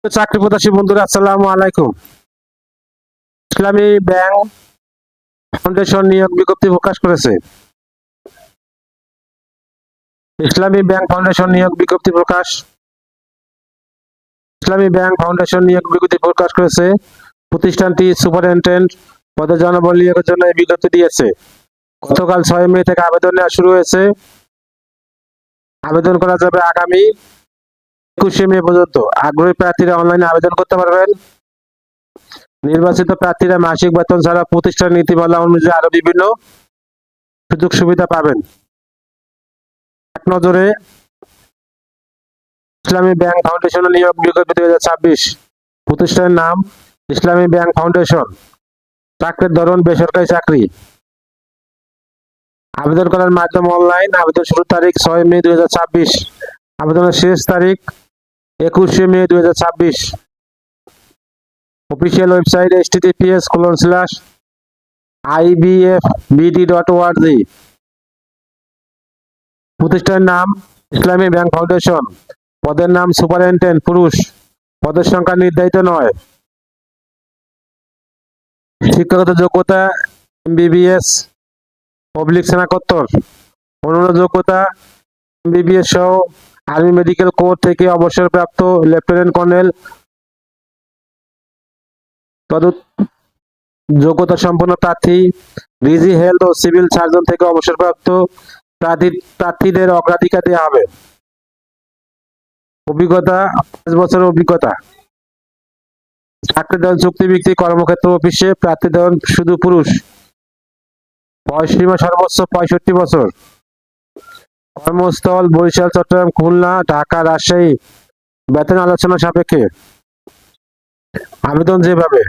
চাকরি প্রত্যাশী বন্ধুরা, আসসালামু আলাইকুম। ইসলামী ব্যাংক ফাউন্ডেশন নিয়োগ বিজ্ঞপ্তি প্রকাশ করেছে। ইসলামী ব্যাংক ফাউন্ডেশন নিয়োগ বিজ্ঞপ্তি প্রকাশ ইসলামী ব্যাংক ফাউন্ডেশন নিয়োগ বিজ্ঞপ্তি প্রকাশ করেছে। প্রতিষ্ঠানটি সুপারিনটেন্ডেন্ট পদে জনবল নিয়োগের জন্য এই বিজ্ঞপ্তি দিয়েছে। গতকাল 6 মে থেকে আবেদন নেওয়া শুরু হয়েছে। আবেদন করা যাবে আগামী 21 মে পর্যন্ত। আগ্রহী প্রার্থীরা অনলাইনে আবেদন করতে পারবেন। নির্বাচিত প্রার্থীরা মাসিক বেতন ছাড়া প্রতিষ্ঠান নীতিমালা অনুযায়ী আরো বিভিন্ন সুযোগ সুবিধা পাবেন। এক নজরে ইসলামী ব্যাংক ফাউন্ডেশন নিয়োগ বিজ্ঞপ্তি 2026। প্রতিষ্ঠানের নাম ইসলামী ব্যাংক ফাউন্ডেশন। চাকরির ধরন বেসরকারি চাকরি। আবেদন করার মাধ্যম অনলাইন। আবেদন শুরুর তারিখ 6 মে 2026। আবেদনের শেষ তারিখ 21 মে 2026। Official website https://ibfbd.org। প্রতিষ্ঠানের নাম ইসলামী ব্যাংক ফাউন্ডেশন। পদের নাম সুপারিনটেন্ডেন্ট, পুরুষ। পদের সংখ্যা নির্ধারিত নয়। শিক্ষাগত যোগ্যতা এমবিবিএস, পাবলিক স্নাতকোত্তর। অন্যান্য যোগ্যতা এমবিবিএস সহ আর্মি মেডিকেল কোর থেকে অবসরপ্রাপ্ত লেফটেন্যান্ট কর্নেল যোগ্যতা সম্পন্ন প্রার্থী, ডিজি হেলথ ও সিভিল সার্জন থেকে অবসরপ্রাপ্ত প্রার্থীদের অগ্রাধিকার দেওয়া হবে। অভিজ্ঞতা 5 বছরের অভিজ্ঞতা। চাকরি দেওয়ার চুক্তিভিত্তিক কর্মক্ষেত্র অফিসে। প্রার্থী দেওয়ার শুধু পুরুষ। বয়সসীমা সর্বোচ্চ 65 বছর। কর্মস্থল বরিশাল, চট্টগ্রাম, খুলনা, ঢাকা, রাজশাহী। বেতন আলোচনা সাপেক্ষে। আবেদন যেভাবে